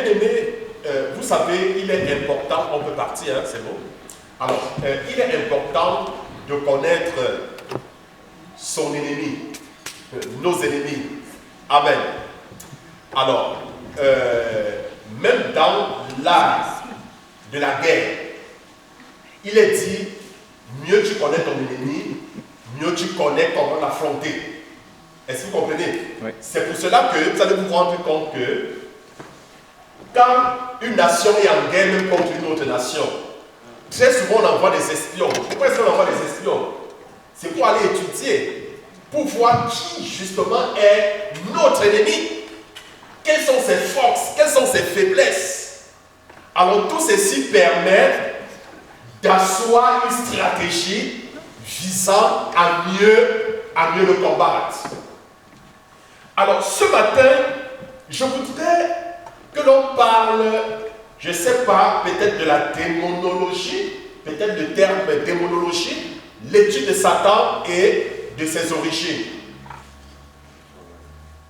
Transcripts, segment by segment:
bien-aimé, vous savez, il est important, on peut partir, hein, c'est bon. Alors, il est important de connaître son ennemi, nos ennemis. Amen. Alors, même dans l'art de la guerre, il est dit, mieux tu connais ton ennemi, mieux tu connais comment l'affronter. Est-ce que vous comprenez? Oui. C'est pour cela que vous allez vous rendre compte que quand une nation est en guerre même contre une autre nation, très souvent on envoie des espions. Pourquoi est-ce qu'on envoie des espions? C'est pour aller étudier, pour voir qui justement est notre ennemi. Quelles sont ses forces, quelles sont ses faiblesses. Alors tout ceci permet d'asseoir une stratégie visant à mieux le combattre. Alors ce matin, je voudrais que l'on parle, je ne sais pas, peut-être de la démonologie, peut-être le terme démonologie, l'étude de Satan et de ses origines.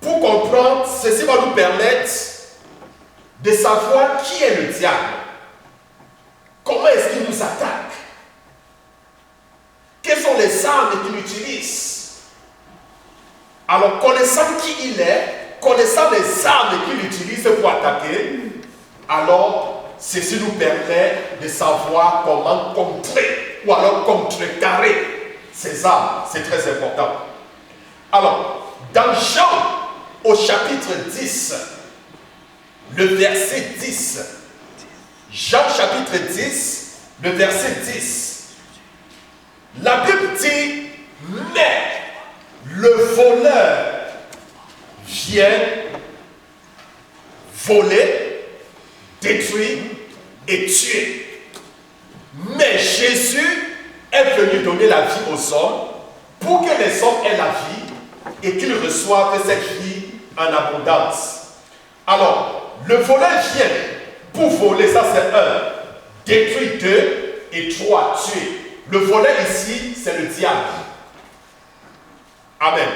Pour comprendre, ceci va nous permettre de savoir qui est le diable. Comment est-ce qu'il nous attaque? Quelles sont les armes qu'il utilise? Alors, connaissant qui il est, connaissant les armes qu'il utilise pour attaquer, alors ceci nous permet de savoir comment contrer ou alors contrecarrer ces armes. C'est très important. Alors, dans Jean, au chapitre 10, le verset 10, Jean chapitre 10, le verset 10, la Bible dit, mais le voleur vient voler, détruire et tuer. Mais Jésus est venu donner la vie aux hommes pour que les hommes aient la vie et qu'ils reçoivent cette vie en abondance. Alors, le voleur vient pour voler, ça c'est un, détruire deux et trois, tuer. Le voleur ici, c'est le diable. Amen.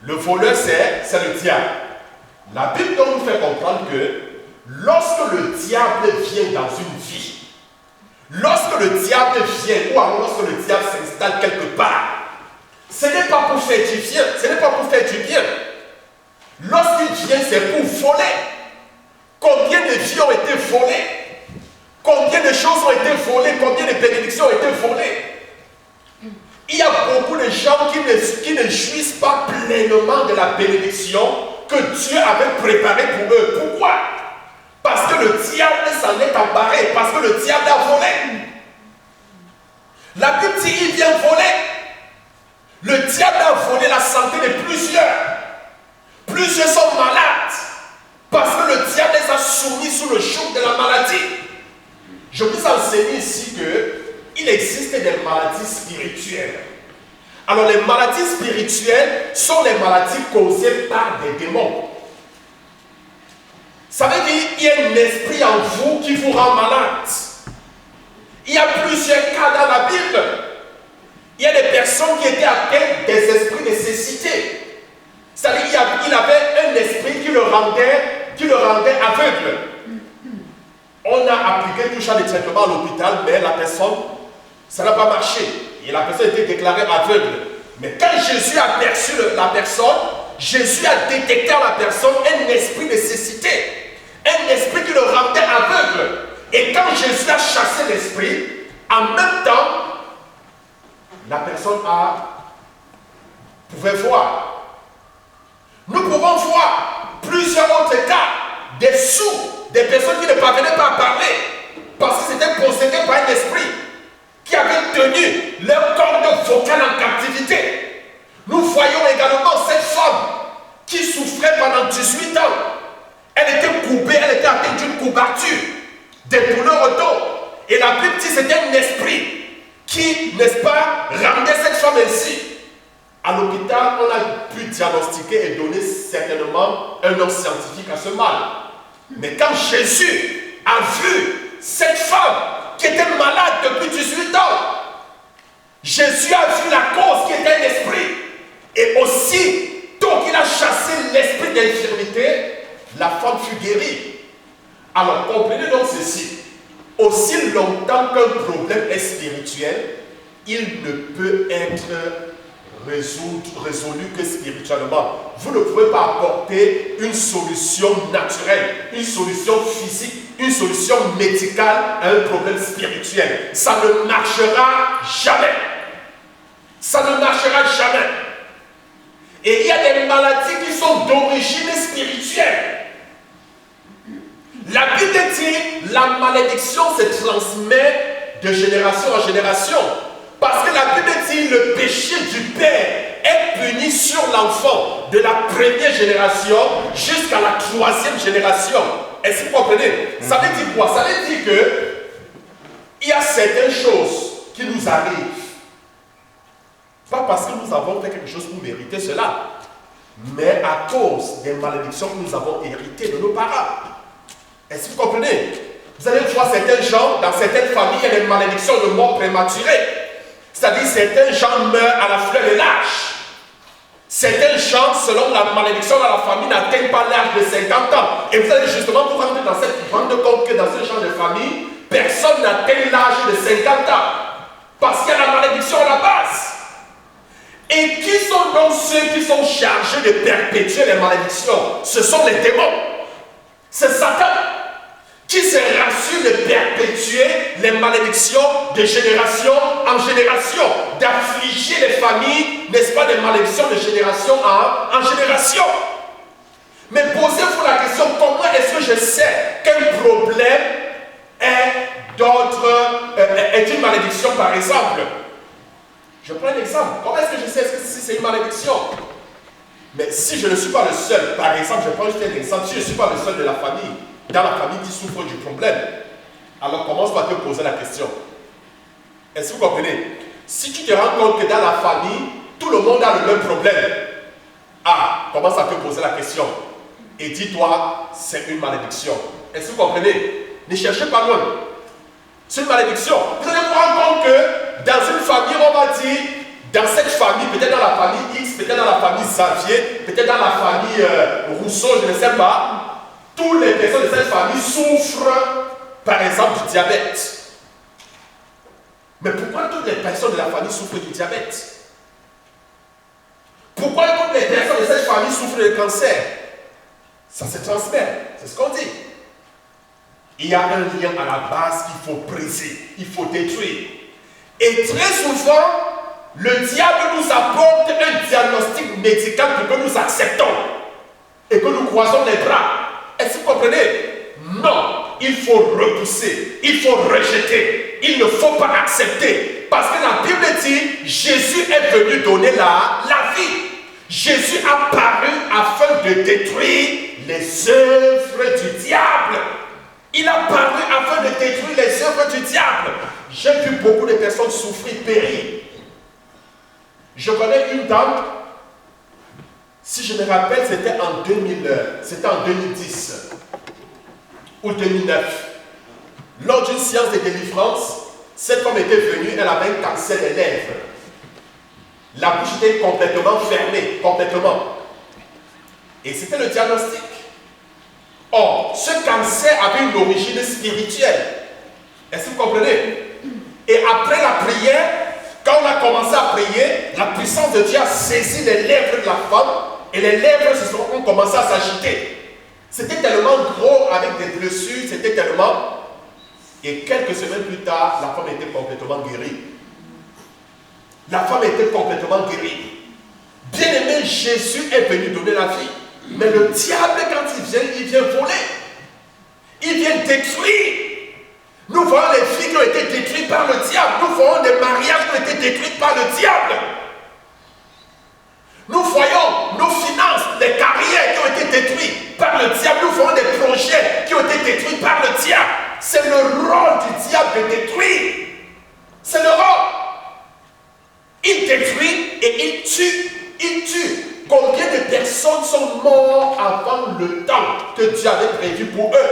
Le voleur, c'est le diable. La Bible nous fait comprendre que lorsque le diable vient dans une vie, lorsque le diable vient, ou alors lorsque le diable s'installe quelque part, ce n'est pas pour faire du bien, ce n'est pas pour faire du bien. Lorsqu'il vient, c'est pour voler. Combien de vies ont été volées? Combien de choses ont été volées? Combien de bénédictions ont été volées? Il y a beaucoup de gens qui ne jouissent pas pleinement de la bénédiction que Dieu avait préparée pour eux. Pourquoi? Parce que le diable s'en est embarré, parce que le diable a volé. La Bible dit il vient voler. Le diable a volé la santé de plusieurs. Plusieurs sont malades parce que le diable les a soumis sous le joug de la maladie. Je vous enseigne ici qu'il existe des maladies spirituelles. Alors les maladies spirituelles sont les maladies causées par des démons. Ça veut dire qu'il y a un esprit en vous qui vous rend malade. Il y a plusieurs cas dans la Bible. Il y a des personnes qui étaient atteintes des esprits de cécité. C'est-à-dire qu'il avait un esprit qui le rendait aveugle. On a appliqué tout genre de traitement à l'hôpital, mais la personne, ça n'a pas marché. Et la personne a été déclarée aveugle. Mais quand Jésus a aperçu la personne, Jésus a détecté en la personne un esprit de cécité. Un esprit qui le rendait aveugle. Et quand Jésus a chassé l'esprit, en même temps, la personne pouvait voir. Nous pouvons voir plusieurs autres cas, des sourds, des personnes qui ne parvenaient pas à parler, parce que c'était possédé par un esprit qui avait tenu leur corde vocale en captivité. Nous voyons également cette femme qui souffrait pendant 18 ans. Elle était coupée, elle était atteinte d'une courbature, des douleurs au dos. Et la Bible dit que c'était un esprit qui, n'est-ce pas, rendait cette femme ainsi. À l'hôpital, on a pu diagnostiquer et donner certainement un nom scientifique à ce mal. Mais quand Jésus a vu cette femme qui était malade depuis 18 ans, Jésus a vu la cause qui était l'esprit. Et aussi, tant qu'il a chassé l'esprit d'infirmité, la femme fut guérie. Alors, comprenez donc ceci. Aussi longtemps qu'un problème est spirituel, il ne peut être résolu que spirituellement. Vous ne pouvez pas apporter une solution naturelle, une solution physique, une solution médicale à un problème spirituel. Ça ne marchera jamais. Ça ne marchera jamais. Et il y a des maladies qui sont d'origine spirituelle. La Bible dit, la malédiction se transmet de génération en génération. Parce que la Bible dit, le péché du père est puni sur l'enfant de la première génération jusqu'à la troisième génération. Est-ce que vous comprenez? Ça veut dire quoi? Ça veut dire que il y a certaines choses qui nous arrivent. Pas parce que nous avons fait quelque chose pour mériter cela, mais à cause des malédictions que nous avons héritées de nos parents. Est-ce que vous comprenez? Vous allez voir certains gens, dans certaines familles, il y a des malédictions de mort prématurée. C'est-à-dire certains gens meurent à la fleur de l'âge. Certains gens, selon la malédiction dans la famille, n'atteignent pas l'âge de 50 ans. Et vous allez justement vous rendre dans cette rendre compte que dans ce genre de famille, personne n'atteint l'âge de 50 ans. Parce qu'il y a la malédiction à la base. Et qui sont donc ceux qui sont chargés de perpétuer les malédictions? Ce sont les démons. C'est Satan qui se rassure de perpétuer les malédictions de génération en génération, d'affliger les familles, n'est-ce pas, des malédictions de génération en génération. Mais posez-vous la question, comment est-ce que je sais qu'un problème est une malédiction, par exemple? Je prends un exemple. Comment est-ce que je sais si c'est une malédiction? Mais si je ne suis pas le seul, par exemple, je prends juste un exemple, si je ne suis pas le seul de la famille, dans la famille qui souffre du problème, alors commence par te poser la question. Est-ce que vous comprenez? Si tu te rends compte que dans la famille, tout le monde a le même problème, commence à te poser la question. Et dis-toi, c'est une malédiction. Est-ce que vous comprenez? Ne cherchez pas loin. C'est une malédiction. Vous allez vous rendre compte que dans une famille, on va dire, dans cette famille, peut-être dans la famille X, peut-être dans la famille Xavier, peut-être dans la famille Rousseau, je ne sais pas, toutes les personnes de cette famille souffrent, par exemple, du diabète. Mais pourquoi toutes les personnes de la famille souffrent du diabète? Pourquoi toutes les personnes de cette famille souffrent du cancer? Ça se transmet, c'est ce qu'on dit. Il y a un lien à la base qu'il faut briser, il faut détruire. Et très souvent, le diable nous apporte un diagnostic médical pour que nous acceptons et que nous croisons les bras. Est-ce que vous comprenez? Non, il faut repousser, il faut rejeter, il ne faut pas accepter. Parce que la Bible dit, Jésus est venu donner la vie. Jésus a paru afin de détruire les œuvres du diable. Il a paru afin de détruire les œuvres du diable. J'ai vu beaucoup de personnes souffrir, périr. Je connais une dame, si je me rappelle, c'était en 2010 ou 2009. Lors d'une séance de délivrance, cette femme était venue, elle avait un cancer des lèvres. La bouche était complètement fermée, complètement. Et c'était le diagnostic. Or, ce cancer avait une origine spirituelle. Est-ce que vous comprenez? Et après la prière, quand on a commencé à prier, la puissance de Dieu a saisi les lèvres de la femme et les lèvres ont commencé à s'agiter. C'était tellement gros avec des blessures, c'était tellement... Et quelques semaines plus tard, la femme était complètement guérie. La femme était complètement guérie. Bien-aimé, Jésus est venu donner la vie. Mais le diable, quand il vient voler. Il vient détruire. Nous voyons les filles qui ont été détruites par le diable. Nous voyons des mariages qui ont été détruits par le diable. Nous voyons nos finances, les carrières qui ont été détruites par le diable. Nous voyons des projets qui ont été détruits par le diable. C'est le rôle du diable de détruire. C'est le rôle. Il détruit et il tue. Il tue. Combien de personnes sont mortes avant le temps que Dieu avait prévu pour eux?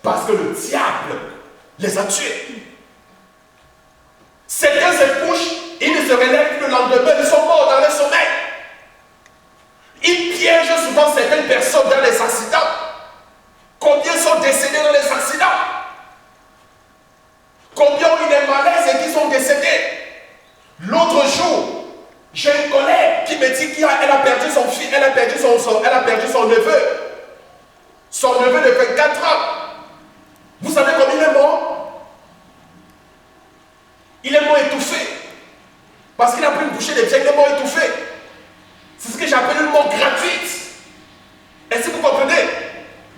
Parce que le diable les a tués. Certains se couchent, ils ne se relèvent plus le lendemain, ils sont morts dans le sommeil. Ils piègent souvent certaines personnes dans les accidents. Combien sont décédés dans les 24 ans. Vous savez comment il est mort? Il est mort étouffé. Parce qu'il a pris une bouchée de viande, il est mort étouffé. C'est ce que j'appelle une mort gratuite. Est-ce que vous comprenez?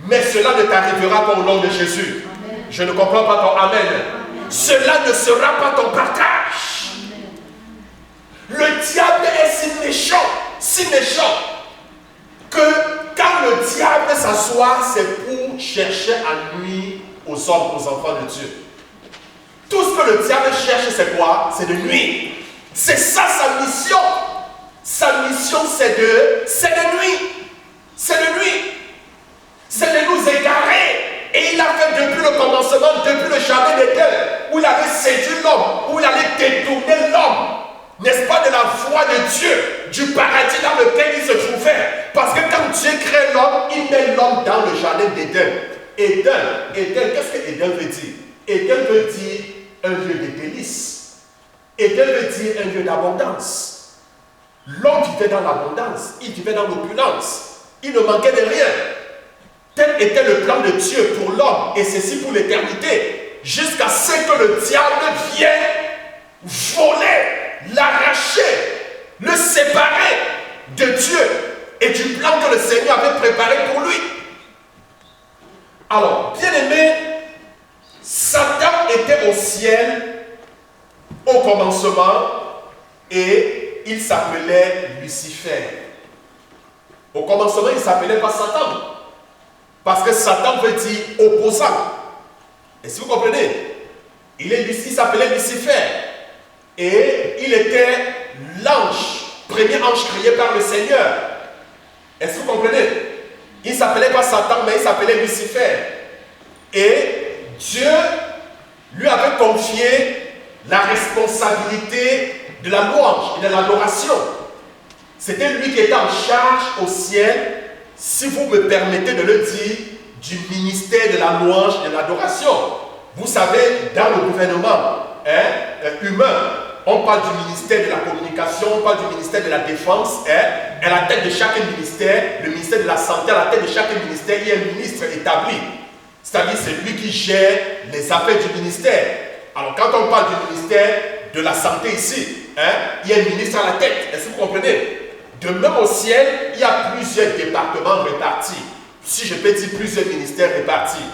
Mais cela ne t'arrivera pas au nom de Jésus. Amen. Je ne comprends pas ton Amen. Amen. Cela ne sera pas ton partage. Amen. Le diable est si méchant, que quand le diable s'assoit, c'est pour chercher à nuire aux hommes, aux enfants de Dieu. Tout ce que le diable cherche, c'est quoi? C'est de nuire. C'est ça sa mission. Sa mission, c'est de nuire. C'est de nuire. C'est de nous égarer. Et il a fait depuis le commencement, depuis le jardin d'Éden, où il avait séduit l'homme, où il allait détourner l'homme, n'est-ce pas, de la voie de Dieu, du paradis dans lequel il se trouvait. Parce que quand Dieu crée l'homme, il met l'homme dans le jardin d'Éden. Éden, qu'est-ce que Éden veut dire? Éden veut dire un lieu de délices. Éden veut dire un lieu d'abondance. L'homme vivait dans l'abondance, il vivait dans l'opulence, il ne manquait de rien. Tel était le plan de Dieu pour l'homme, et ceci pour l'éternité, jusqu'à ce que le diable vienne voler, l'arracher, le séparer de Dieu et du plan que le Seigneur avait préparé pour lui. Alors, bien aimé, Satan était au ciel au commencement et il s'appelait Lucifer. Au commencement, il ne s'appelait pas Satan. Parce que Satan veut dire opposant. Est-ce que vous comprenez? Il s'appelait Lucifer. Et il était l'ange, premier ange créé par le Seigneur. Est-ce que vous comprenez? Il ne s'appelait pas Satan, mais il s'appelait Lucifer. Et Dieu lui avait confié la responsabilité de la louange et de l'adoration. C'était lui qui était en charge au ciel, si vous me permettez de le dire, du ministère de la louange et de l'adoration. Vous savez, dans le gouvernement humain, on parle du ministère de la communication, on parle du ministère de la défense. À la tête de chaque ministère, le ministère de la santé, à la tête de chaque ministère, il y a un ministre établi. C'est-à-dire, c'est lui qui gère les affaires du ministère. Alors, quand on parle du ministère de la santé ici, il y a un ministre à la tête. Est-ce que vous comprenez? De même au ciel, il y a plusieurs départements répartis. Si je peux dire plusieurs ministères répartis.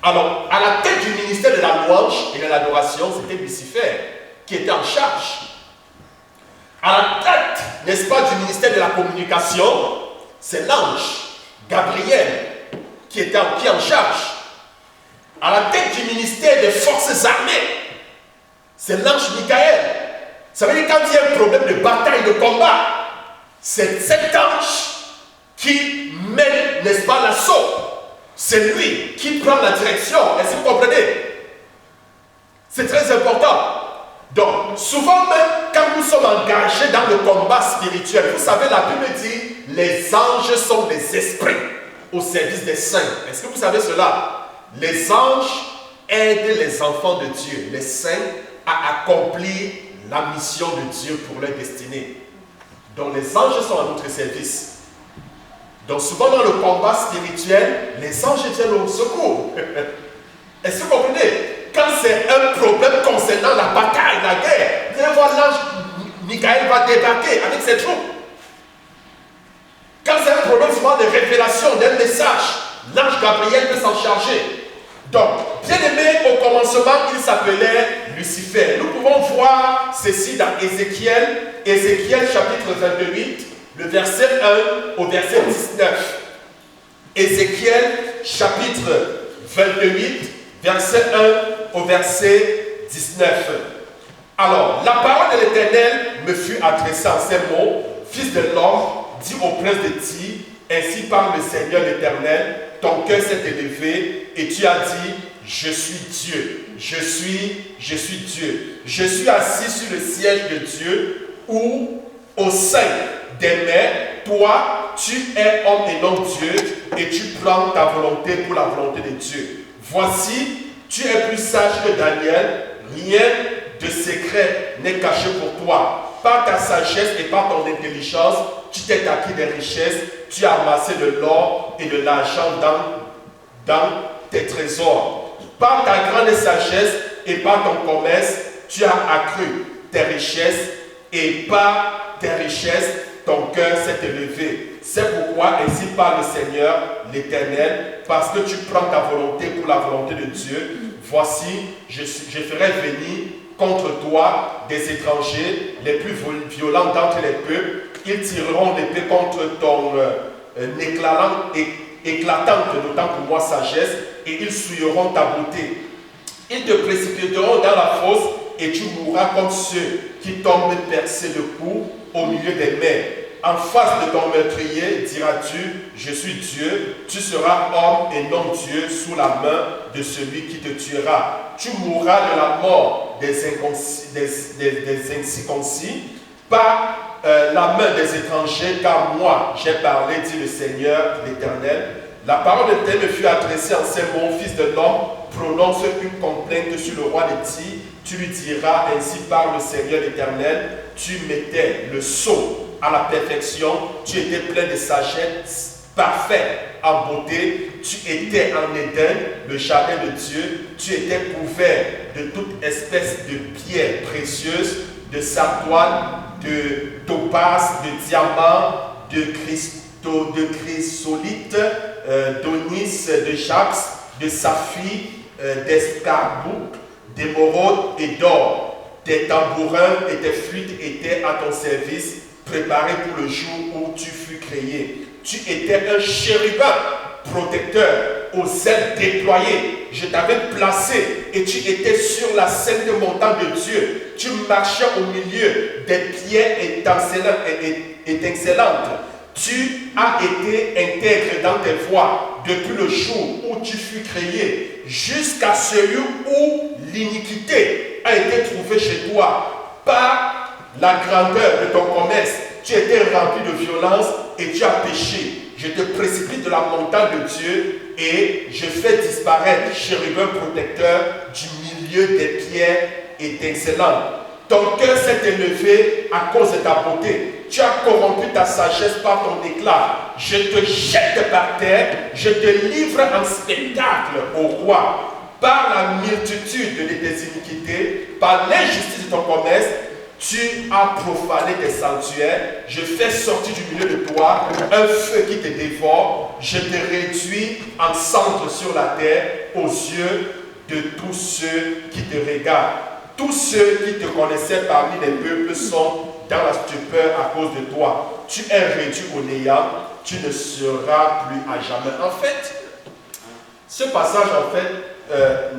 Alors, à la tête du ministère de la louange et de l'adoration, c'était Lucifer qui était en charge. À la tête, n'est-ce pas, du ministère de la communication, c'est l'ange Gabriel qui est en charge. À la tête du ministère des forces armées, c'est l'ange Michael. Ça veut dire quand il y a un problème de bataille, de combat, c'est cet ange qui mène, n'est-ce pas, l'assaut. C'est lui qui prend la direction. Est-ce que vous comprenez? C'est très important. Donc, souvent même, quand nous sommes engagés dans le combat spirituel, vous savez, la Bible dit, les anges sont des esprits au service des saints. Est-ce que vous savez cela? Les anges aident les enfants de Dieu, les saints, à accomplir la mission de Dieu pour leur destinée. Donc, les anges sont à notre service. Donc, souvent dans le combat spirituel, les anges viennent au secours. Est-ce que vous comprenez? Quand c'est un problème concernant la bataille, la guerre, vous allez voir l'ange Michael va débarquer avec ses troupes. Quand c'est un problème souvent de révélation d'un message, l'ange Gabriel peut s'en charger. Donc, bien aimé, au commencement, il s'appelait Lucifer. Nous pouvons voir ceci dans Ézéchiel chapitre 28, le verset 1 au verset 19. Ézéchiel chapitre 28, verset 1 au verset 19. Alors, la parole de l'Éternel me fut adressée en ces mots: Fils de l'homme, dis au prince de Tyr, ainsi parle le Seigneur l'Éternel, ton cœur s'est élevé et tu as dit, je suis Dieu, je suis Dieu. Je suis assis sur le siège de Dieu ou au sein des mers. Toi, tu es homme et non Dieu et tu prends ta volonté pour la volonté de Dieu. Voici, tu es plus sage que Daniel, rien de secret n'est caché pour toi. Par ta sagesse et par ton intelligence, tu t'es acquis des richesses, tu as amassé de l'or et de l'argent dans tes trésors. Par ta grande sagesse et par ton commerce, tu as accru tes richesses, et par tes richesses, ton cœur s'est élevé. C'est pourquoi ainsi parle le Seigneur, l'Éternel, parce que tu prends ta volonté pour la volonté de Dieu. Voici, je ferai venir contre toi des étrangers, les plus violents d'entre les peuples. Ils tireront l'épée contre ton éclatante, notant pour moi sagesse, et ils souilleront ta beauté. Ils te précipiteront dans la fosse, et tu mourras comme ceux qui tombent percés de coups au milieu des mers. En face de ton meurtrier, diras-tu, je suis Dieu, tu seras homme et non Dieu sous la main de celui qui te tuera. Tu mourras de la mort des incirconcis, par la main des étrangers, car moi j'ai parlé, dit le Seigneur l'Éternel. La parole de Dieu me fut adressée en ces mots, fils de l'homme, prononce une complainte sur le roi de Tyr. Tu lui diras, ainsi parle le Seigneur l'Éternel, tu mettais le sceau à la perfection, tu étais plein de sagesse, parfait en beauté, tu étais en Éden, le jardin de Dieu, tu étais couvert de toute espèce de pierres précieuses, de sartoine, de topaz, de diamants, de chrysolite, d'onyx, de jaspe, de saphir, d'escarboucle, d'émeraude et d'or. Tes tambourins et tes flûtes étaient à ton service, préparés pour le jour où tu fus créé. Tu étais un chérubin protecteur, aux ailes déployées. Je t'avais placé et tu étais sur la sainte montagne de Dieu. Tu marchais au milieu des pierres étincelantes. Tu as été intègre dans tes voies depuis le jour où tu fus créé, jusqu'à celui où l'iniquité a été trouvée chez toi. Par la grandeur de ton commerce, tu étais rempli de violence et tu as péché. Je te précipite de la montagne de Dieu et je fais disparaître chérubin protecteur du milieu des pierres étincelantes. Ton cœur s'est élevé à cause de ta beauté. Tu as corrompu ta sagesse par ton éclat. Je te jette par terre, je te livre en spectacle au roi. Par la multitude de tes iniquités, par l'injustice de ton commerce, tu as profané tes sanctuaires. Je fais sortir du milieu de toi un feu qui te dévore. Je te réduis en cendres sur la terre aux yeux de tous ceux qui te regardent. Tous ceux qui te connaissaient parmi les peuples sont dans la stupeur à cause de toi. Tu es réduit au néant, tu ne seras plus à jamais. En fait, ce passage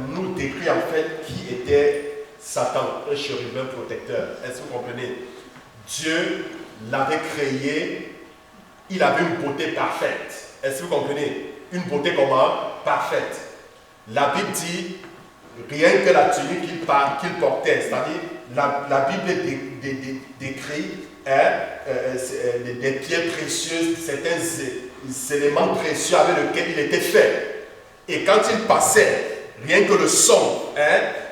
nous décrit en fait qui était Satan, un chérubin protecteur. Est-ce que vous comprenez? Dieu l'avait créé, il avait une beauté parfaite. Est-ce que vous comprenez? Une beauté comment? Parfaite. La Bible dit, rien que la tunique qu'il portait, c'est-à-dire la Bible décrit des pierres précieuses, certains éléments précieux avec lesquels il était fait. Et quand il passait, rien que le son,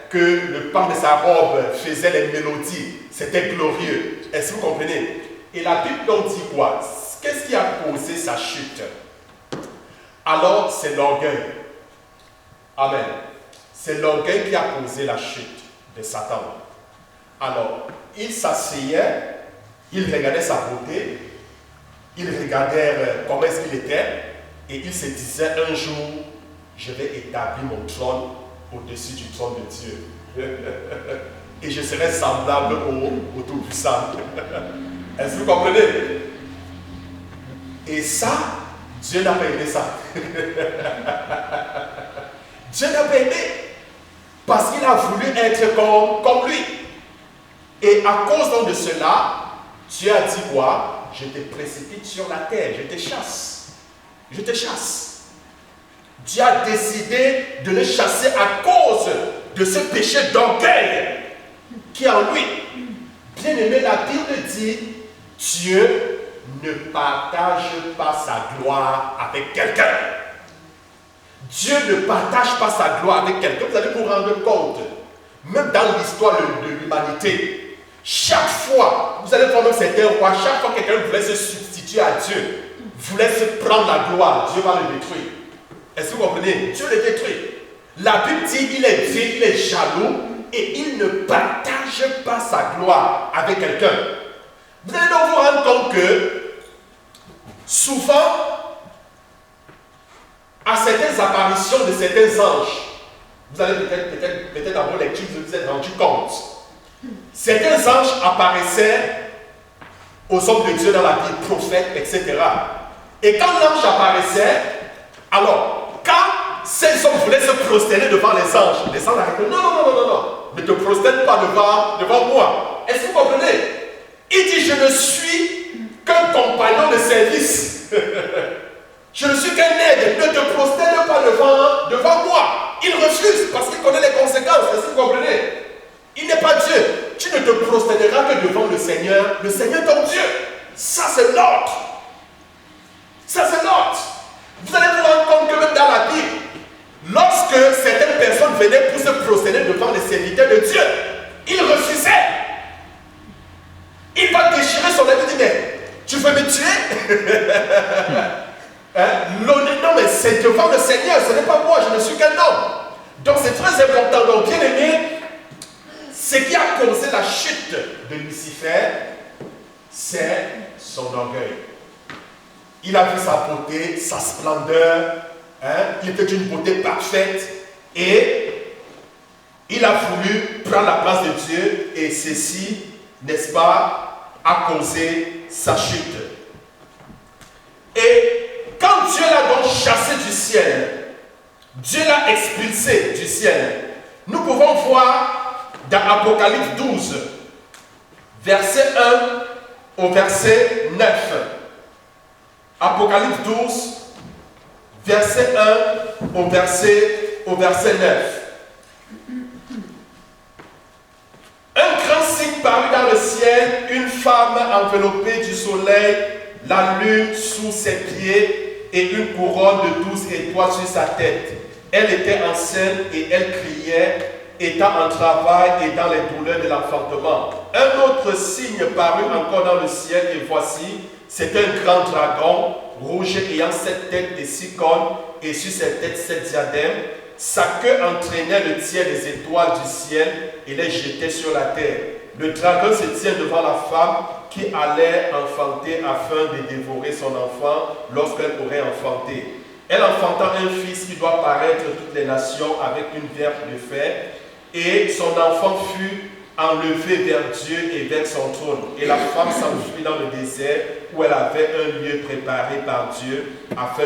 que le pan de sa robe faisait les mélodies, c'était glorieux. Est-ce que vous comprenez? Et la Bible donc dit quoi? Qu'est-ce qui a causé sa chute? Alors, c'est l'orgueil. Amen. C'est l'orgueil qui a causé la chute de Satan. Alors, il s'asseyait, il regardait sa beauté, il regardait comment est-ce qu'il était, et il se disait un jour, je vais établir mon trône au-dessus du trône de Dieu. Et je serai semblable au Tout-Puissant. Est-ce que vous comprenez? Et ça, Dieu n'a pas aimé ça. Dieu n'a pas aimé. Parce qu'il a voulu être comme lui. Et à cause donc de cela, Dieu a dit quoi? Je te précipite sur la terre, je te chasse. Je te chasse. Dieu a décidé de le chasser à cause de ce péché d'orgueil qui est en lui. Bien aimé, la Bible dit, Dieu ne partage pas sa gloire avec quelqu'un. Dieu ne partage pas sa gloire avec quelqu'un. Vous allez vous rendre compte, même dans l'histoire de l'humanité, chaque fois, vous allez voir même certains rois, chaque fois que quelqu'un voulait se substituer à Dieu, voulait se prendre la gloire, Dieu va le détruire. Est-ce que vous comprenez? Dieu le détruit. La Bible dit il est vieux, il est jaloux et il ne partage pas sa gloire avec quelqu'un. Vous allez donc vous rendre compte que souvent, à certaines apparitions de certains anges, vous allez peut-être à vos lectures, vous vous êtes rendu compte. Certains anges apparaissaient aux hommes de Dieu dans la Bible, prophètes, etc. Et quand l'ange apparaissait, alors, quand ces hommes voulaient se prosterner devant les anges arrêtaient. Non, ne te prosterne pas devant moi. Est-ce que vous comprenez? Il dit, je ne suis qu'un compagnon de service. Je ne suis qu'un aide, ne te prosterne pas devant moi. Il refuse parce qu'il connaît les conséquences. Est-ce que vous comprenez? Il n'est pas Dieu. Tu ne te prosterneras que devant le Seigneur ton Dieu. Ça c'est l'ordre. Ça c'est l'ordre. Vous allez vous rendre compte que même dans la Bible, lorsque certaines personnes venaient pour se prosterner devant les serviteurs de Dieu, ils refusaient. Il va déchirer son œuvre et dire, mais tu veux me tuer? Non, mais c'est devant le Seigneur, ce n'est pas moi, je ne suis qu'un homme. Donc c'est très important. Donc bien aimé, ce qui a causé la chute de Lucifer, c'est son orgueil. Il a vu sa beauté, sa splendeur, il était d'une beauté parfaite et il a voulu prendre la place de Dieu et ceci, n'est-ce pas, a causé sa chute. Et quand Dieu l'a donc chassé du ciel, Dieu l'a expulsé du ciel, nous pouvons voir dans Apocalypse 12, verset 1 au verset 9. Apocalypse 12, verset 1 au verset 9. Un grand signe parut dans le ciel, une femme enveloppée du soleil, la lune sous ses pieds et une couronne de 12 étoiles sur sa tête. Elle était enceinte et elle criait, étant en travail et dans les douleurs de l'enfantement. Un autre signe parut encore dans le ciel et voici, c'est un grand dragon, rouge ayant 7 têtes et 6 cornes et sur ses têtes 7 diadèmes. Sa queue entraînait le tiers des étoiles du ciel et les jetait sur la terre. Le dragon se tient devant la femme qui allait enfanter afin de dévorer son enfant lorsqu'elle aurait enfanté. Elle enfanta un fils qui doit paraître toutes les nations avec une verge de fer, et son enfant fut enlevé vers Dieu et vers son trône. Et la femme s'enfuit dans le désert où elle avait un lieu préparé par Dieu afin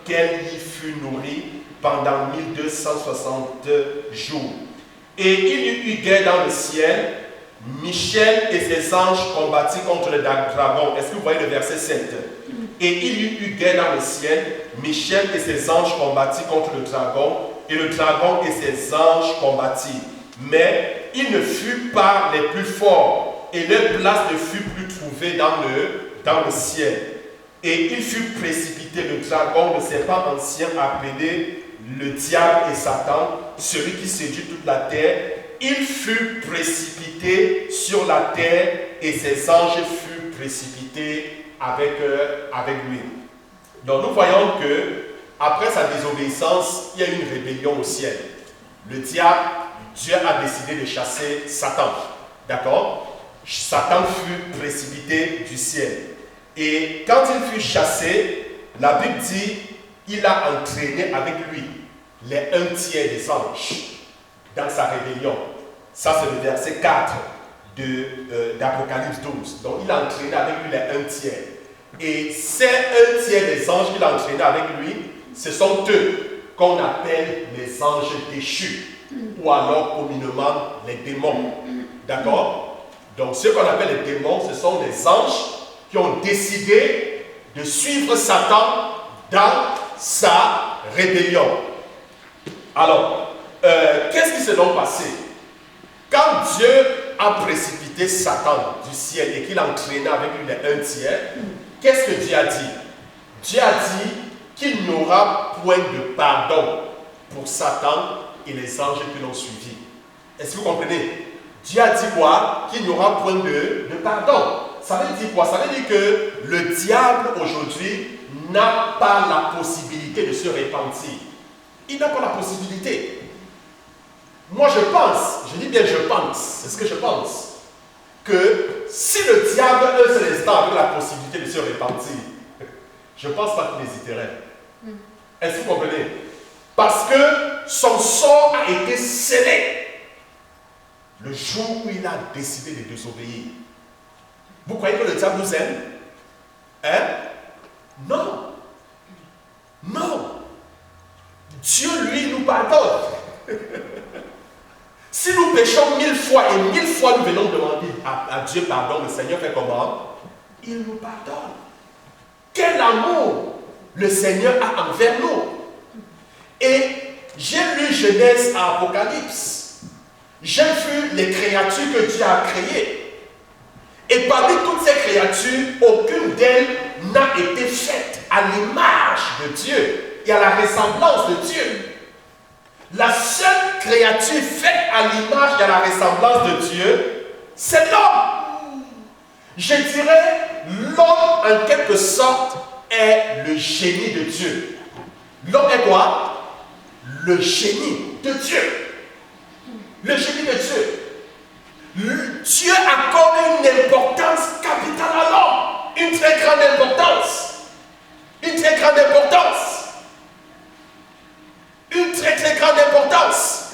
qu'elle y fût nourrie pendant 1260 jours. Et il y eut guerre dans le ciel. Michel et ses anges combattirent contre le dragon. Est-ce que vous voyez le verset 7? Et il y eut guerre dans le ciel. Michel et ses anges combattirent contre le dragon. Et le dragon et ses anges combattirent. Mais il ne fut pas les plus forts. Et leur place ne fut plus trouvée dans le ciel. Et il fut précipité, le dragon, le serpent ancien appelé le diable et Satan, celui qui séduit toute la terre. Il fut précipité sur la terre et ses anges furent précipités avec lui. Donc nous voyons que après sa désobéissance, il y a eu une rébellion au ciel. Le diable, Dieu a décidé de chasser Satan. D'accord? Satan fut précipité du ciel. Et quand il fut chassé, la Bible dit, il a entraîné avec lui les 1/3 des anges dans sa rébellion. Ça c'est le verset 4 d'Apocalypse 12. Donc il a entraîné avec lui les 1/3. Et ces 1/3 des anges qu'il a entraîné avec lui, ce sont eux qu'on appelle les anges déchus, ou alors communément les démons. D'accord? Donc ceux qu'on appelle les démons, ce sont les anges qui ont décidé de suivre Satan dans sa rébellion. Alors, qu'est-ce qui s'est donc passé? Quand Dieu a précipité Satan du ciel et qu'il a entraîné avec lui les 1/3, qu'est-ce que Dieu a dit? Dieu a dit qu'il n'y aura point de pardon pour Satan et les anges qui l'ont suivi. Est-ce que vous comprenez? Dieu a dit quoi? Qu'il n'y aura point de pardon. Ça veut dire quoi? Ça veut dire que le diable aujourd'hui n'a pas la possibilité de se repentir. Il n'a pas la possibilité. Moi je pense, je dis bien je pense, c'est ce que je pense, que si le diable un seul instant avait la possibilité de se repentir, je ne pense pas qu'il hésiterait. Est-ce que vous comprenez? Parce que son sort a été scellé le jour où il a décidé de désobéir. Vous croyez que le diable nous aime? Hein? Non. Non. Dieu, lui, nous pardonne. Si nous péchons 1000 fois et 1000 fois nous venons demander à Dieu pardon, le Seigneur fait comment? Il nous pardonne. Quel amour le Seigneur a envers nous. Et j'ai lu Genèse à Apocalypse. J'ai vu les créatures que Dieu a créées. Et parmi toutes ces créatures, aucune d'elles n'a été faite à l'image de Dieu et à la ressemblance de Dieu. La seule créature faite à l'image et à la ressemblance de Dieu, c'est l'homme. Je dirais, l'homme en quelque sorte est le génie de Dieu. L'homme est quoi? Le génie de Dieu. Le génie de Dieu. Dieu accorde une importance capitale à l'homme. Une très grande importance. Une très grande importance. Une très très grande importance.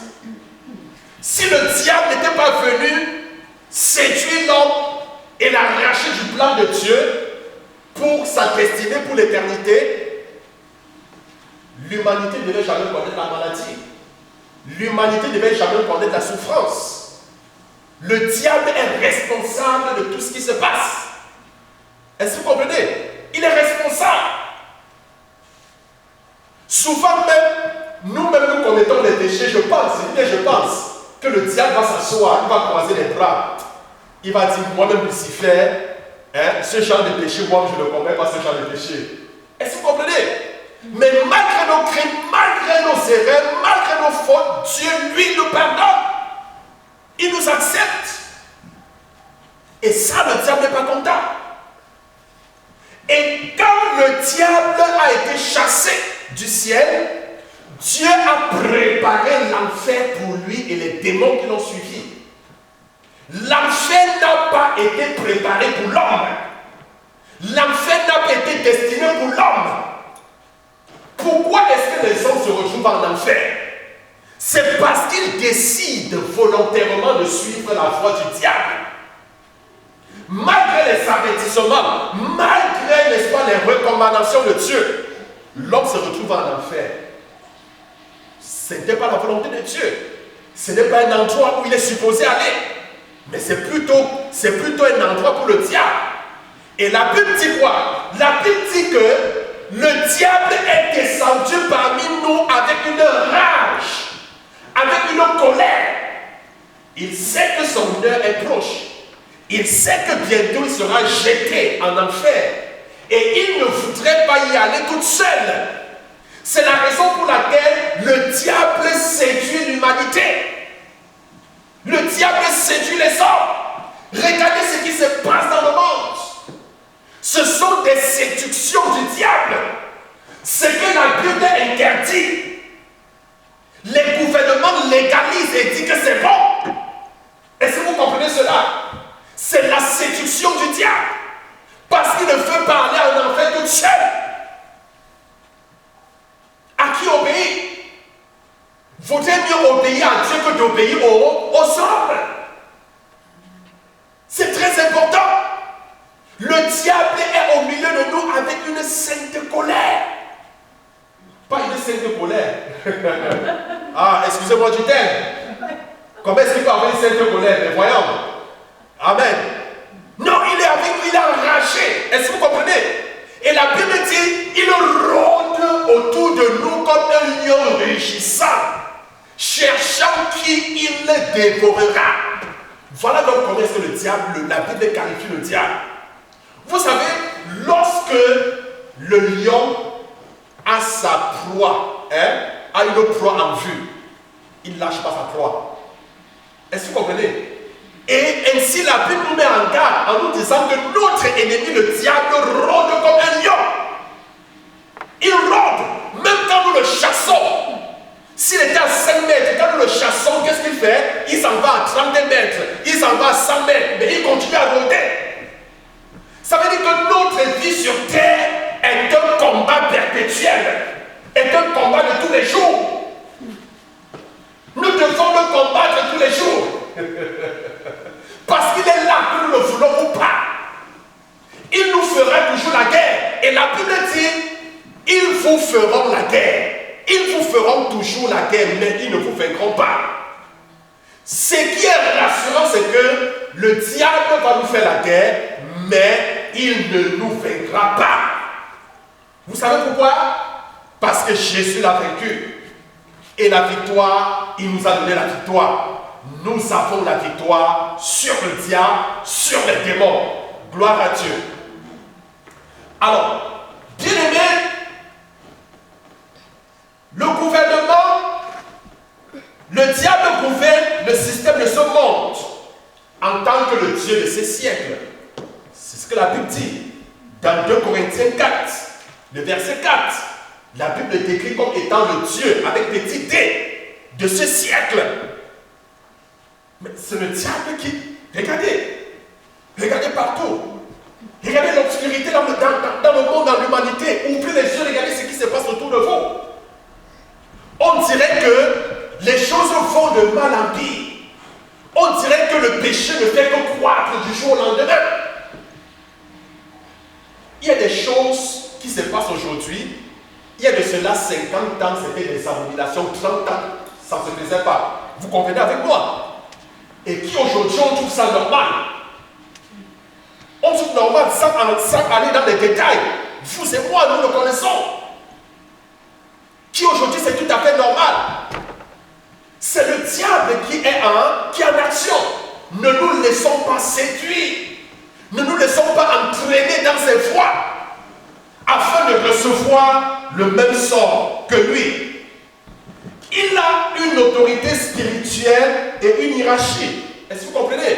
Si le diable n'était pas venu séduire l'homme et l'arracher du plan de Dieu pour sa destinée, pour l'éternité, l'humanité ne devait jamais connaître la maladie. L'humanité ne devait jamais connaître la souffrance. Le diable est responsable de tout ce qui se passe. Est-ce que vous comprenez? Il est responsable. Souvent même, nous-mêmes nous commettons des péchés, je pense que le diable va s'asseoir, il va croiser les bras. Il va dire, moi-même Lucifer, ce genre de péché, moi je ne commets pas ce genre de péché. Est-ce que vous comprenez? Mais malgré nos crimes, malgré nos erreurs, malgré nos fautes, Dieu, lui, nous pardonne. Il nous accepte. Et ça, le diable n'est pas content. Et quand le diable a été chassé du ciel, Dieu a préparé l'enfer pour lui et les démons qui l'ont suivi. L'enfer n'a pas été préparé pour l'homme. L'enfer n'a pas été destiné pour l'homme. Pourquoi est-ce que les hommes se retrouvent en enfer? C'est parce qu'ils décident volontairement de suivre la voie du diable. Malgré les avertissements, malgré, n'est-ce pas, les recommandations de Dieu, l'homme se retrouve en enfer. Ce n'était pas la volonté de Dieu. Ce n'est pas un endroit où il est supposé aller. Mais c'est plutôt un endroit pour le diable. Et la Bible dit quoi? La Bible dit que le diable est descendu parmi nous avec une rage, avec une colère. Il sait que son heure est proche. Il sait que bientôt il sera jeté en enfer. Et il ne voudrait pas y aller toute seule. C'est la raison pour laquelle le diable séduit l'humanité. Le diable séduit les hommes. Regardez ce qui se passe dans le monde. Ce sont des séductions du diable. Ce que la Bible interdit, les gouvernements légalisent et disent que c'est bon. Est-ce que vous comprenez cela? C'est la séduction du diable. Parce qu'il ne veut pas aller en enfer toute seule. À qui obéir? Vaut-il mieux obéir à Dieu que d'obéir aux hommes? C'est très important. Le diable est au milieu de nous avec une sainte colère. Pas une sainte colère. Ah, excusez-moi du terme. Comment est-ce qu'il peut avoir une sainte colère? Mais voyons. Amen. Non, il est avec nous, il est enragé. Est-ce que vous comprenez? Et la Bible dit, il rôde autour de nous comme un lion rugissant, cherchant qui il dévorera. Voilà donc comment est-ce que le diable, la Bible qualifie le diable. Vous savez, lorsque le lion a sa proie, a une proie en vue, il ne lâche pas sa proie. Est-ce que vous comprenez? Et ainsi la Bible nous met en garde en nous disant que notre ennemi, le diable, rôde comme un lion. Il rôde, même quand nous le chassons. S'il était à 5 mètres, quand nous le chassons, qu'est-ce qu'il fait? Il s'en va à 30 mètres, il s'en va à 100 mètres, mais il continue à rôder. Ça veut dire que notre vie sur terre est un combat perpétuel, est un combat de tous les jours. Nous devons le combattre tous les jours. Parce qu'il est là, que nous le voulons ou pas. Il nous fera toujours la guerre. Et la Bible dit, ils vous feront la guerre. Ils vous feront toujours la guerre, mais ils ne vous vaincront pas. Ce qui est rassurant, c'est que le diable va nous faire la guerre, mais il ne nous vaincra pas. Vous savez pourquoi? Parce que Jésus l'a vaincu. Et la victoire, il nous a donné la victoire. Nous avons la victoire sur le diable, sur les démons. Gloire à Dieu. Alors, bien aimé, le gouvernement, le diable gouverne le système de ce monde en tant que le Dieu de ces siècles. C'est ce que la Bible dit. Dans 2 Corinthiens 4, le verset 4, la Bible le décrit comme étant le Dieu avec petit d de ce siècle. Mais c'est le diable qui... Regardez partout. Regardez l'obscurité dans le monde, dans l'humanité. Ouvrez les yeux, regardez ce qui se passe autour de vous. On dirait que les choses vont de mal en pire. On dirait que le péché ne fait que croître du jour au lendemain. Il y a des choses qui se passent aujourd'hui. Il y a de cela 50 ans, c'était des abominations. 30 ans, ça ne se faisait pas. Vous comprenez avec moi? Et qui aujourd'hui, on trouve ça normal. On trouve normal sans aller dans les détails. Vous et moi, nous le connaissons. Qui aujourd'hui, c'est tout à fait normal. C'est le diable qui est en action. Ne nous laissons pas séduire. Ne nous laissons pas entraîner dans ses voies afin de recevoir le même sort que lui. Il a une autorité spirituelle et une hiérarchie. Est-ce que vous comprenez?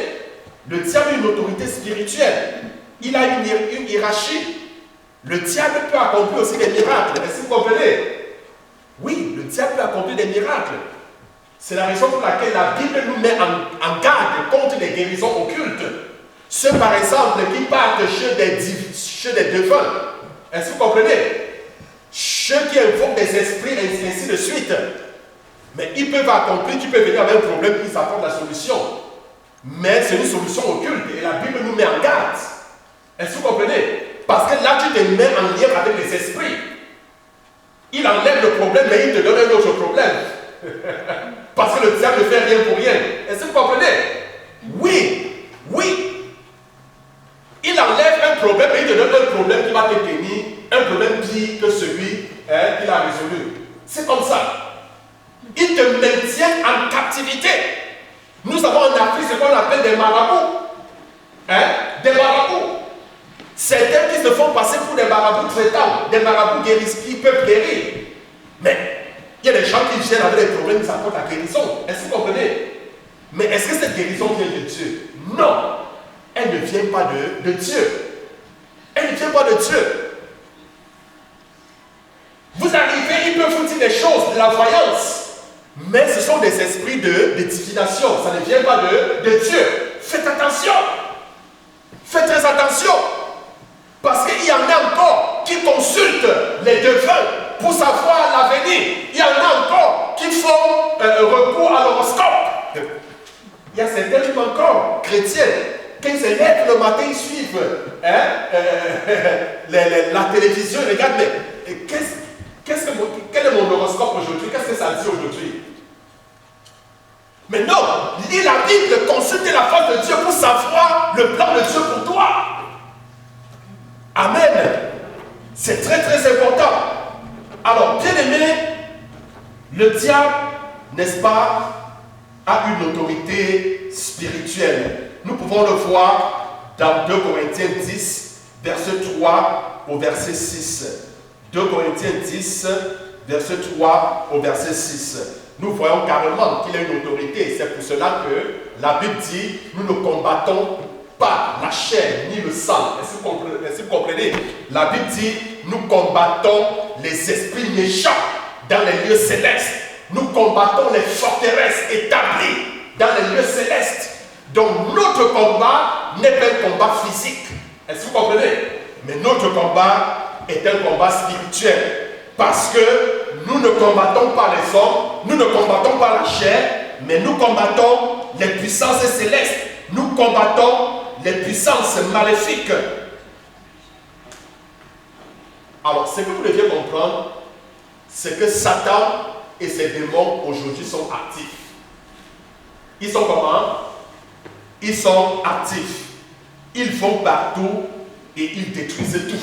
Le diable a une autorité spirituelle. Il a une hiérarchie. Le diable peut accomplir aussi des miracles. Est-ce que vous comprenez? Oui, le diable peut accomplir des miracles. C'est la raison pour laquelle la Bible nous met en garde contre les guérisons occultes. Ceux, par exemple, qui partent chez des défunts. Est-ce que vous comprenez? Ceux qui invoquent des esprits, ainsi de suite. Mais ils peuvent accomplir, tu peux venir avec un problème, ils apportent la solution. Mais c'est une solution occulte et la Bible nous met en garde. Est-ce que vous comprenez? Parce que là, tu te mets en lien avec les esprits. Il enlève le problème, mais il te donne un autre problème. Parce que le diable ne fait rien pour rien. Est-ce que vous comprenez? Oui, oui. Il enlève un problème, mais il te donne un problème qui va te tenir, un problème pire que celui qu'il a résolu. C'est comme ça. Il te maintient en captivité. Nous avons en Afrique ce qu'on appelle des marabouts. Des marabouts. Certains qui se font passer pour des marabouts traitants, des marabouts qui peuvent guérir. Mais il y a des gens qui viennent avec des problèmes, ils apportent la guérison. Est-ce que vous comprenez? Mais est-ce que cette guérison vient de Dieu? Non. Elle ne vient pas de Dieu. Elle ne vient pas de Dieu. Vous arrivez, ils peuvent vous dire des choses, de la voyance. Mais ce sont des esprits de divination. Ça ne vient pas de Dieu. Faites attention. Faites très attention. Parce qu'il y en a encore qui consultent les défunts pour savoir l'avenir. Il y en a encore qui font recours à l'horoscope. Il y a certains encore chrétiens. Quand ils se lèvent le matin, ils suivent la télévision, ils regardent, mais quel est mon horoscope aujourd'hui? Qu'est-ce que ça dit aujourd'hui? Mais non, lis la Bible, consulte la face de Dieu pour savoir le plan de Dieu pour toi. Amen. C'est très très important. Alors, bien aimé, le diable, n'est-ce pas, a une autorité spirituelle. Nous pouvons le voir dans 2 Corinthiens 10, verset 3 au verset 6. 2 Corinthiens 10, verset 3 au verset 6. Nous voyons carrément qu'il a une autorité. C'est pour cela que la Bible dit, nous ne combattons pas la chair ni le sang. Est-ce que vous comprenez? La Bible dit, nous combattons les esprits méchants dans les lieux célestes. Nous combattons les forteresses établies dans les lieux célestes. Donc notre combat n'est pas un combat physique. Est-ce que vous comprenez? Mais notre combat est un combat spirituel. Parce que nous ne combattons pas les hommes, nous ne combattons pas la chair, mais nous combattons les puissances célestes. Nous combattons les puissances maléfiques. Alors, ce que vous devez comprendre, c'est que Satan et ses démons aujourd'hui sont actifs. Ils sont comment? Ils sont actifs. Ils vont partout et ils détruisent tout.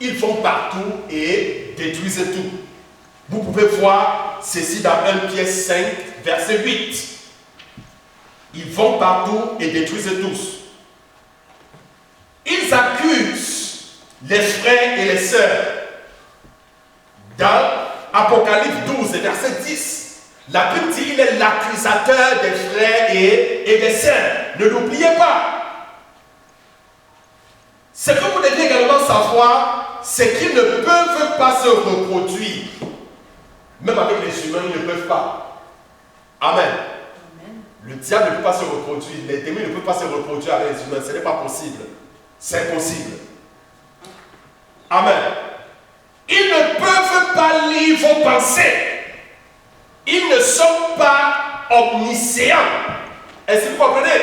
Ils vont partout et détruisent tout. Vous pouvez voir ceci dans 1 Pierre 5, verset 8. Ils vont partout et détruisent tous. Ils accusent les frères et les sœurs. Dans Apocalypse 12, verset 10, la Bible dit qu'il est l'accusateur des frères et des sœurs. Ne l'oubliez pas. Ce que vous devez également savoir, c'est qu'ils ne peuvent pas se reproduire. Même avec les humains, ils ne peuvent pas. Amen. Le diable ne peut pas se reproduire. Les démons ne peuvent pas se reproduire avec les humains. Ce n'est pas possible. C'est impossible. Amen. Ils ne peuvent pas lire vos pensées. Ils ne sont pas omniscients. Est-ce que vous comprenez?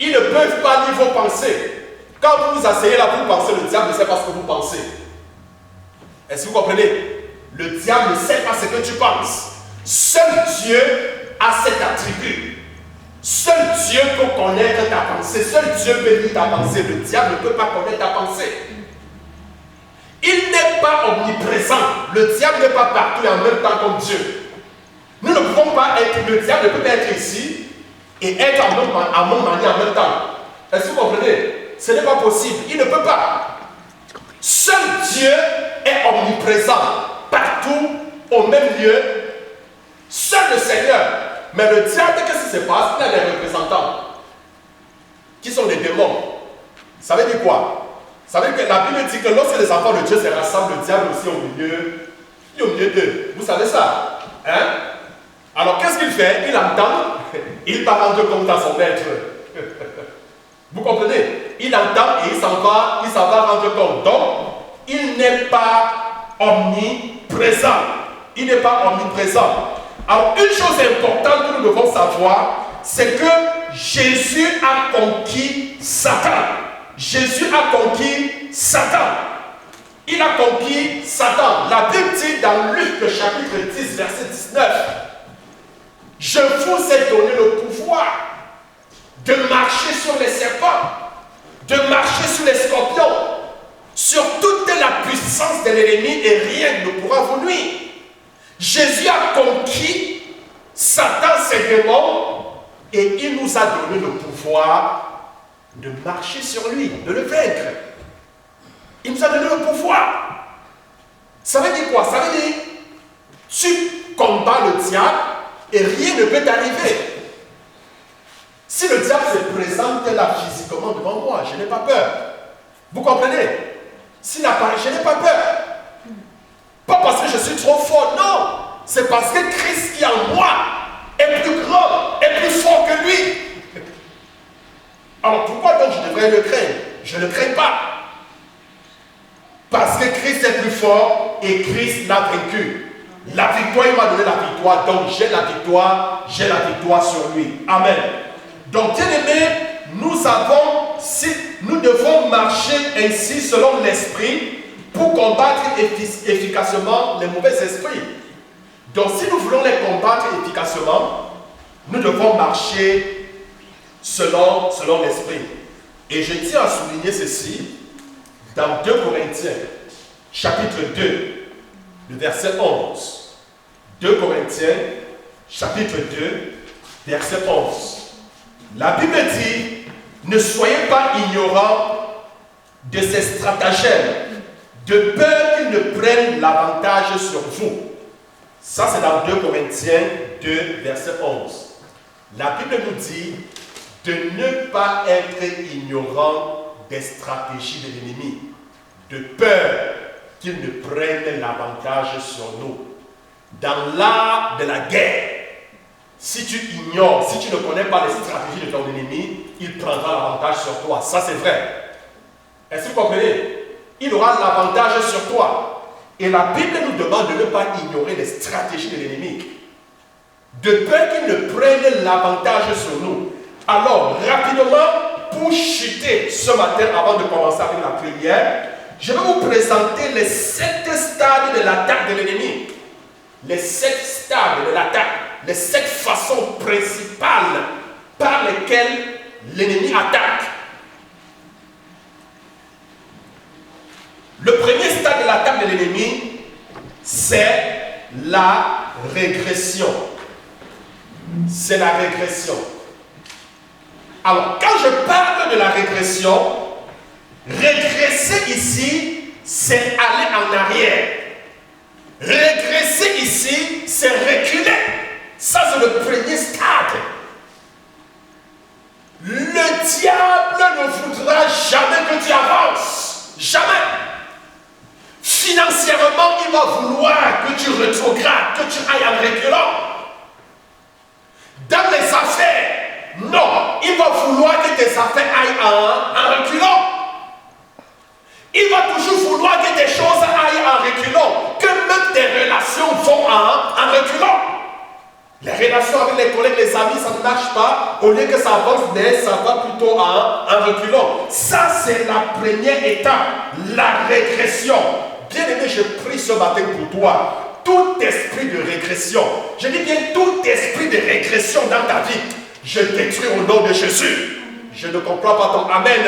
Ils ne peuvent pas lire vos pensées. Quand vous vous asseyez là pour penser, le diable ne sait pas ce que vous pensez. Est-ce que vous comprenez? Le diable ne sait pas ce que tu penses. Seul Dieu a cet attribut. Seul Dieu peut connaître ta pensée. Seul Dieu peut lire ta pensée. Le diable ne peut pas connaître ta pensée. Il n'est pas omniprésent. Le diable n'est pas partout et en même temps comme Dieu. Nous ne pouvons pas être, le diable ne peut pas être ici et être en même manière en même temps. Est-ce que vous comprenez? Ce n'est pas possible. Il ne peut pas. Seul Dieu est omniprésent, partout, au même lieu. Seul le Seigneur. Mais le diable, qu'est-ce qui se passe? Il a des représentants qui sont des démons. Ça veut dire quoi? Ça veut dire que la Bible dit que lorsque les enfants de Dieu se rassemblent, le diable aussi il est au milieu d'eux. Vous savez ça? Hein? Alors qu'est-ce qu'il fait? Il entend, il va rendre compte à son maître. Vous comprenez? Il entend et il s'en va rendre compte. Donc, il n'est pas omniprésent. Il n'est pas omniprésent. Alors, une chose importante que nous devons savoir, c'est que Jésus a conquis Satan. Jésus a conquis Satan. Il a conquis Satan. La Bible dit dans Luc chapitre 10, verset 19, « Je vous ai donné le pouvoir de marcher sur les serpents, de marcher sur les scorpions, sur toute la puissance de l'ennemi et rien ne pourra vous nuire. » Jésus a conquis Satan, ses démons, et il nous a donné le pouvoir de marcher sur lui, de le vaincre. Il nous a donné le pouvoir. Ça veut dire quoi? Ça veut dire, tu combats le diable et rien ne peut t'arriver. Si le diable se présente là physiquement devant moi, je n'ai pas peur. Vous comprenez? S'il apparaît, je n'ai pas peur. Pas parce que je suis trop fort, non. C'est parce que Christ qui est en moi est plus grand, est plus fort que lui. Alors pourquoi donc je devrais le craindre? Je ne le crains pas. Parce que Christ est plus fort et Christ l'a vaincu. La victoire, il m'a donné la victoire, donc j'ai la victoire sur lui. Amen. Donc, bien aimé, nous devons marcher ainsi selon l'esprit pour combattre efficacement les mauvais esprits. Donc, si nous voulons les combattre efficacement, nous devons marcher selon l'esprit. Et je tiens à souligner ceci dans 2 Corinthiens, chapitre 2, le verset 11. 2 Corinthiens, chapitre 2, verset 11. La Bible dit, ne soyez pas ignorants de ces stratagèmes, de peur qu'ils ne prennent l'avantage sur vous. Ça, c'est dans 2 Corinthiens 2, verset 11. La Bible nous dit de ne pas être ignorant des stratégies de l'ennemi, de peur qu'ils ne prennent l'avantage sur nous. Dans l'art de la guerre, si tu ignores, si tu ne connais pas les stratégies de ton ennemi, il prendra l'avantage sur toi. Ça, c'est vrai. Est-ce que vous comprenez? Il aura l'avantage sur toi. Et la Bible nous demande de ne pas ignorer les stratégies de l'ennemi, de peur qu'il ne prenne l'avantage sur nous. Alors, rapidement, pour chuter ce matin, avant de commencer avec la prière, je vais vous présenter les 7 stades de l'attaque de l'ennemi. Les 7 stades de l'attaque, les 7 façons principales par lesquelles l'ennemi attaque. Le premier stade de l'attaque de l'ennemi, c'est la régression. C'est la régression. Alors, quand je parle de la régression, régresser ici, c'est aller en arrière. Régresser ici, c'est reculer. Ça, c'est le premier stade. Le diable ne voudra jamais que tu avances. Jamais. Financièrement, il va vouloir que tu rétrogrades, que tu ailles en reculant. Dans les affaires, non, il va vouloir que tes affaires aillent en reculant. Il va toujours vouloir que tes choses aillent en reculant, que même tes relations vont en reculant. Les relations avec les collègues, les amis, ça ne marche pas. Au lieu que ça avance, mais ça va plutôt en reculant. Ça, c'est la première étape, la régression. Bien-aimé, je prie ce matin pour toi. Tout esprit de régression, je dis bien tout esprit de régression dans ta vie, je détruis au nom de Jésus. Je ne comprends pas ton amen.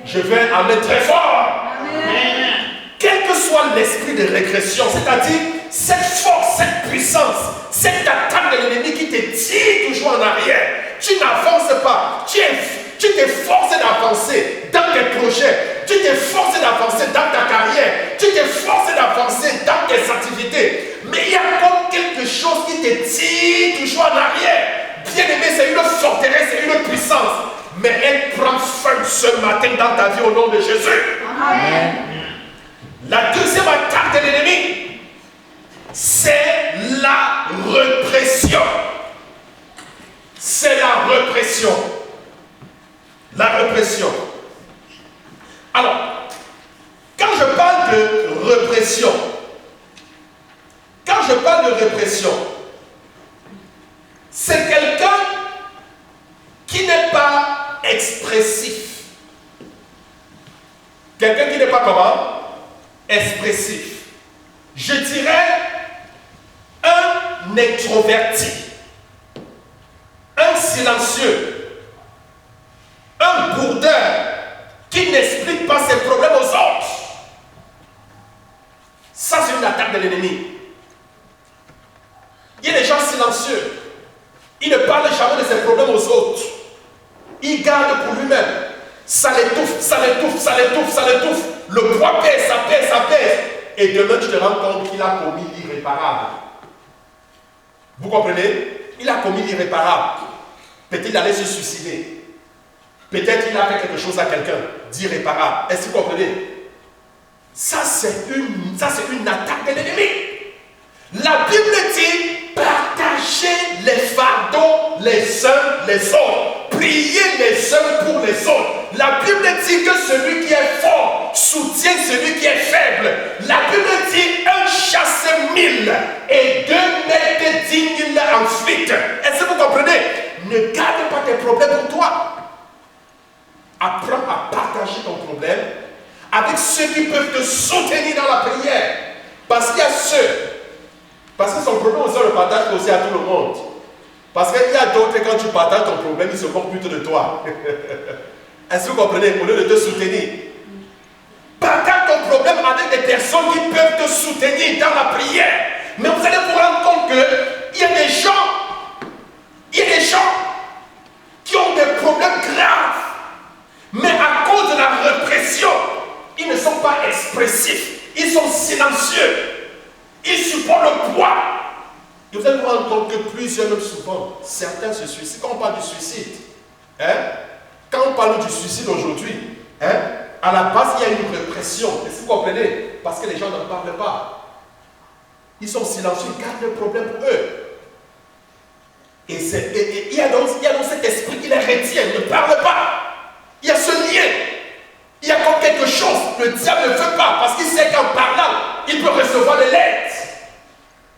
Je veux un amen très fort. Amen. Quel que soit l'esprit de régression, c'est-à-dire cette force, cette puissance, cette attaque de l'ennemi qui te tire toujours en arrière, tu n'avances pas, tu t'es forcé d'avancer dans tes projets, tu t'es forcé d'avancer dans ta carrière, tu t'es forcé d'avancer dans tes activités, mais il y a comme quelque chose qui te tire toujours en arrière. Bien aimé, c'est une forteresse, c'est une puissance, mais elle prend fin ce matin dans ta vie au nom de Jésus. Amen. La deuxième attaque de l'ennemi, c'est la répression. C'est la répression. La répression. Alors, quand je parle de répression, c'est quelqu'un qui n'est pas expressif. Quelqu'un qui n'est pas comment? Expressif. Je dirais un introverti, un silencieux, un bourdeur qui n'explique pas ses problèmes aux autres. Ça, c'est une attaque de l'ennemi. Il y a des gens silencieux. Il ne parle jamais de ses problèmes aux autres. Il garde pour lui-même. Ça l'étouffe, ça l'étouffe, ça l'étouffe, ça l'étouffe. Le poids pèse, ça pèse, ça pèse. Et demain, tu te rends compte qu'il a commis l'irréparable. Vous comprenez? Il a commis l'irréparable. Peut-être il allait se suicider. Peut-être il a fait quelque chose à quelqu'un d'irréparable. Est-ce que vous comprenez? Ça, c'est une attaque de l'ennemi. La Bible dit partagez les fardeaux les uns les autres. Priez les uns pour les autres. La Bible dit que celui qui est fort soutient celui qui est faible. La Bible dit un chasse 1000 et 2 mètres 10 000 ensuite. Est-ce que vous comprenez? Ne garde pas tes problèmes pour toi. Apprends à partager ton problème avec ceux qui peuvent te soutenir dans la prière. Parce qu'il y a ceux, parce que son problème aussi, on le partage aussi à tout le monde. Parce qu'il y a d'autres, quand tu partages ton problème, ils se moquent plutôt de toi. Est-ce que vous comprenez? Au lieu de te soutenir. Partage ton problème avec des personnes qui peuvent te soutenir dans la prière. Mais vous allez vous rendre compte qu'il y a des gens qui ont des problèmes graves. Mais à cause de la répression, ils ne sont pas expressifs. Ils sont silencieux. Ils supportent le poids. Et vous allez vous rendre compte que plusieurs, même souvent, certains se suicident. Quand on parle du suicide, quand on parle du suicide aujourd'hui, à la base, il y a une répression. Est-ce que vous comprenez? parce que les gens n'en parlent pas. Ils sont silencieux, ils gardent le problème pour eux. Et il y a donc cet esprit qui les retient, ne parle pas. Il y a ce lien. Il y a comme quelque chose. Le diable ne veut pas parce qu'il sait qu'en parlant, il peut recevoir de l'aide.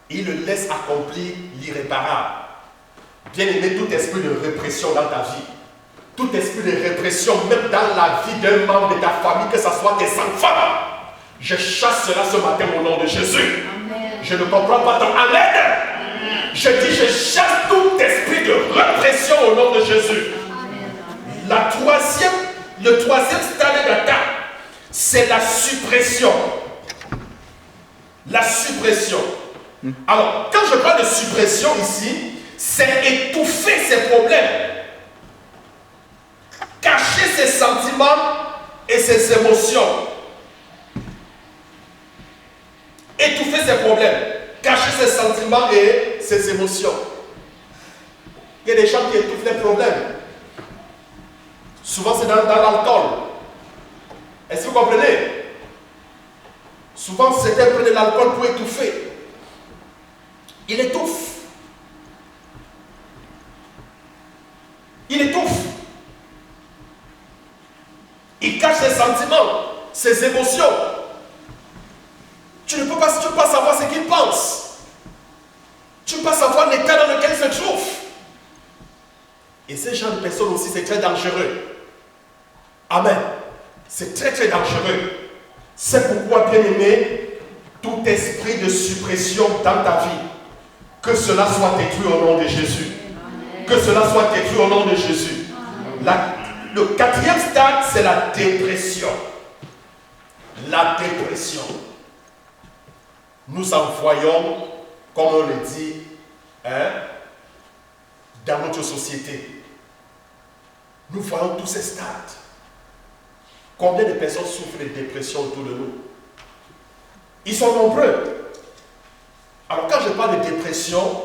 Il le laisse accomplir l'irréparable. Bien-aimé, tout esprit de répression dans ta vie, tout esprit de répression, même dans la vie d'un membre de ta famille, que ce soit tes enfants, je chasse cela ce matin au nom de Jésus. Amen. Je ne comprends pas ton Amen. Amen. Je dis, je chasse tout esprit de répression au nom de Jésus. Amen. Le troisième stade d'attaque, c'est la suppression. La suppression. Alors, quand je parle de suppression ici, c'est étouffer ses problèmes, cacher ses sentiments et ses émotions. Étouffer ses problèmes, cacher ses sentiments et ses émotions. Il y a des gens qui étouffent les problèmes. Souvent c'est dans l'alcool. Est-ce que vous comprenez? Souvent certains prennent de l'alcool pour étouffer. Il étouffe. Il étouffe. Il cache ses sentiments, ses émotions. Tu ne peux pas savoir ce qu'il pense. Tu ne peux pas savoir l'état dans lequel il se trouve. Et ce genre de personnes aussi, c'est très dangereux. Amen. C'est très très dangereux. C'est pourquoi, bien-aimé, tout esprit de suppression dans ta vie, que cela soit détruit au nom de Jésus. Que cela soit détruit au nom de Jésus. Le quatrième stade, c'est la dépression. La dépression. Nous en voyons, comme on le dit, dans notre société. Nous voyons tous ces stades. Combien de personnes souffrent de dépression autour de nous? Ils sont nombreux. Alors quand je parle de dépression,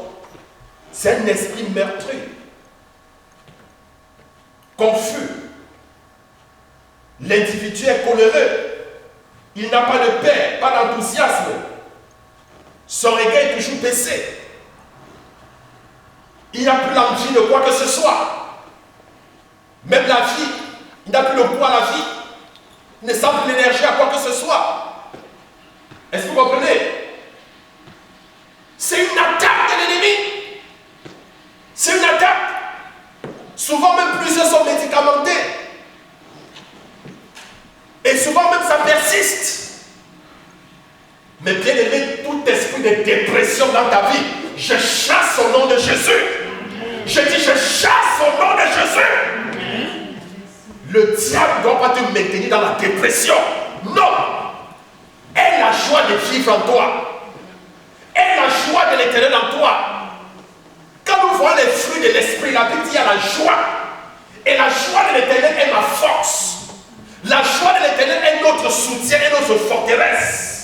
c'est un esprit meurtri, confus. L'individu est coléreux. Il n'a pas de paix, pas d'enthousiasme. Son regard est toujours baissé. Il n'a plus l'envie de quoi que ce soit. Même la vie, il n'a plus le goût à la vie. Il ne sent plus l'énergie à quoi que ce soit. Est-ce que vous comprenez? C'est une attaque de l'ennemi. C'est une attaque. Souvent même plusieurs sont médicamentés. Et souvent même ça persiste. Mais bien aimé, tout esprit de dépression dans ta vie, je chasse au nom de Jésus. Je dis, je chasse au nom de Jésus. Le diable ne doit pas te maintenir dans la dépression. Non. Aie la joie de vivre en toi. Aie la joie de l'Éternel en toi. Quand nous voyons les fruits de l'esprit, la Bible dit il y a la joie. Et la joie de l'Éternel est ma force. La joie de l'Éternel est notre soutien et notre forteresse.